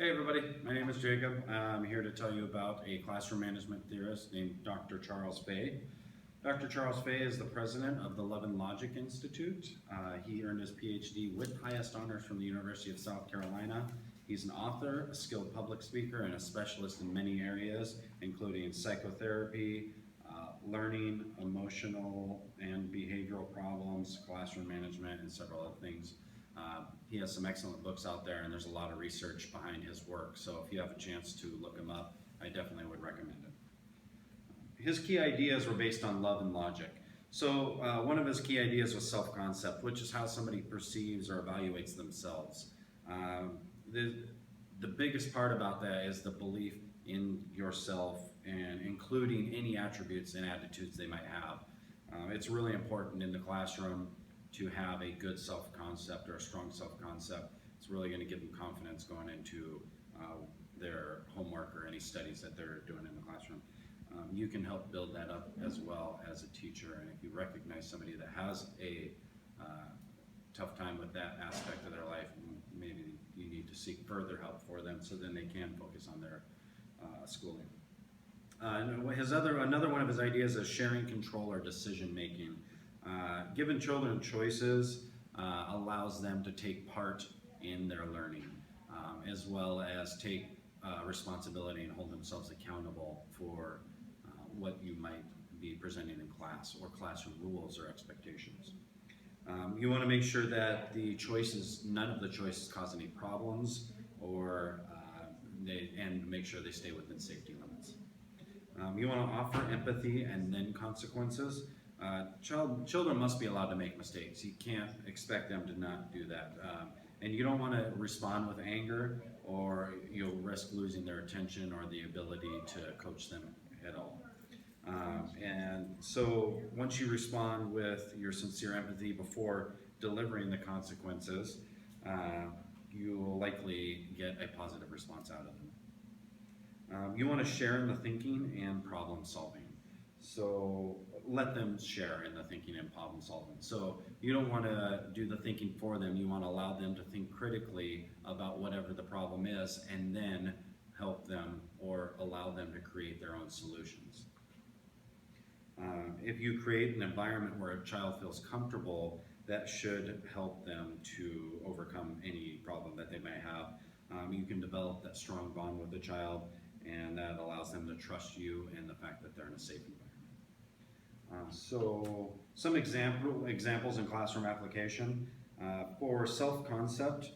Hey everybody, my name is Jacob. I'm here to tell you about a classroom management theorist named Dr. Charles Fay. Dr. Charles Fay is the president of the Love and Logic Institute. He earned his PhD with highest honors from the University of South Carolina. He's an author, a skilled public speaker, and a specialist in many areas, including psychotherapy, learning, emotional and behavioral problems, classroom management, and several other things. He has some excellent books out there, and there's a lot of research behind his work. So if you have a chance to look him up, I definitely would recommend it. His key ideas were based on love and logic. So one of his key ideas was self-concept, which is how somebody perceives or evaluates themselves. The biggest part about that is the belief in yourself and including any attributes and attitudes they might have. It's really important in the classroom to have a good self-concept or a strong self-concept. It's really going to give them confidence going into their homework or any studies that they're doing in the classroom. You can help build that up as well as a teacher, and if you recognize somebody that has a tough time with that aspect of their life, maybe you need to seek further help for them so then they can focus on their schooling. Another one of his ideas is sharing control or decision making. Giving children choices allows them to take part in their learning, as well as take responsibility and hold themselves accountable for what you might be presenting in class or classroom rules or expectations. You want to make sure that none of the choices cause any problems, and make sure they stay within safety limits. You want to offer empathy and then consequences. Children must be allowed to make mistakes. You can't expect them to not do that. And you don't want to respond with anger, or you'll risk losing their attention or the ability to coach them at all. And so once you respond with your sincere empathy before delivering the consequences, you will likely get a positive response out of them. You want to share in the thinking and problem solving. So let them share in the thinking and problem solving. So you don't want to do the thinking for them. You want to allow them to think critically about whatever the problem is, and then help them or allow them to create their own solutions. If you create an environment where a child feels comfortable, that should help them to overcome any problem that they may have. You can develop that strong bond with the child, and that allows them to trust you and the fact that they're in a safe environment. So some examples in classroom application. For self-concept,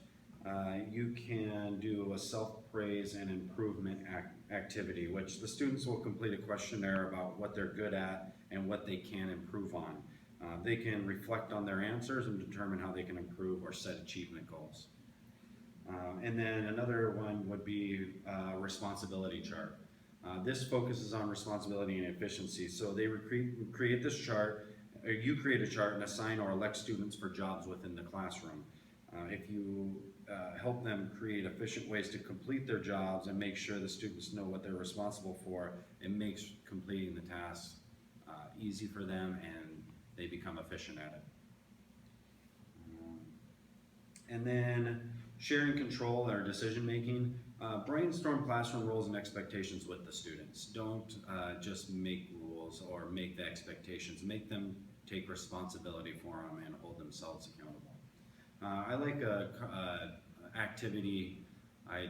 you can do a self-praise and improvement activity, which the students will complete a questionnaire about what they're good at and what they can improve on. They can reflect on their answers and determine how they can improve or set achievement goals. And then another one would be a responsibility chart. This focuses on responsibility and efficiency. So they create this chart, or you create a chart and assign or elect students for jobs within the classroom. If you help them create efficient ways to complete their jobs and make sure the students know what they're responsible for, it makes completing the tasks easy for them, and they become efficient at it. And then sharing control or decision making. Brainstorm classroom rules and expectations with the students. Don't just make rules or make the expectations. Make them take responsibility for them and hold themselves accountable. I like a activity I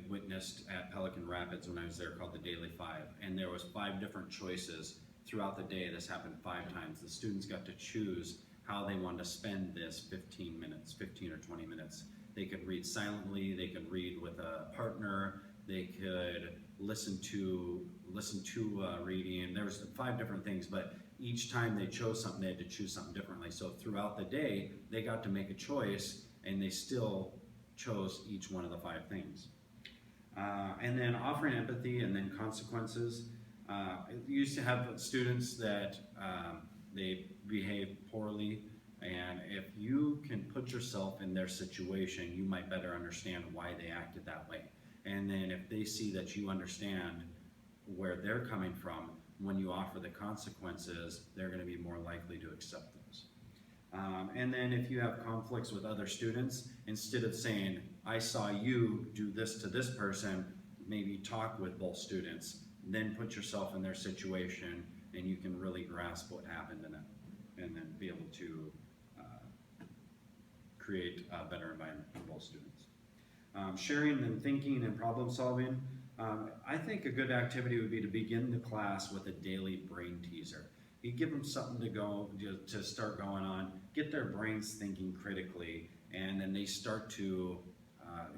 witnessed at Pelican Rapids when I was there, called the Daily 5, and there was 5 different choices throughout the day. This happened 5 times. The students got to choose how they wanted to spend this 15 or 20 minutes. They could read silently, they could read with a partner, they could listen to reading. There was 5 different things, but each time they chose something, they had to choose something differently. So throughout the day, they got to make a choice, and they still chose each one of the 5 things. And then offering empathy and then consequences. You used to have students that they behave poorly, and if you can put yourself in their situation, you might better understand why they acted that way. And then if they see that you understand where they're coming from, when you offer the consequences, they're going to be more likely to accept those. And then if you have conflicts with other students, instead of saying, I saw you do this to this person, maybe talk with both students, then put yourself in their situation, and you can really grasp what happened in it, and then be able to create a better environment for both students. Sharing and thinking and problem solving. I think a good activity would be to begin the class with a daily brain teaser. You give them something to start going on, get their brains thinking critically, and then they start to,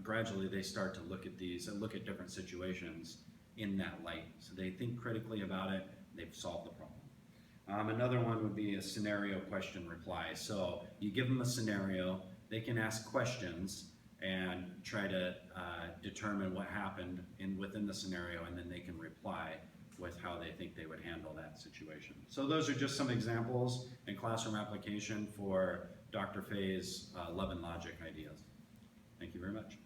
gradually they start to look at these and look at different situations in that light. So they think critically about it, they've solved the problem. Another one would be a scenario question reply. So you give them a scenario, they can ask questions and try to determine what happened within the scenario, and then they can reply with how they think they would handle that situation. So those are just some examples in classroom application for Dr. Fay's Love and Logic ideas. Thank you very much.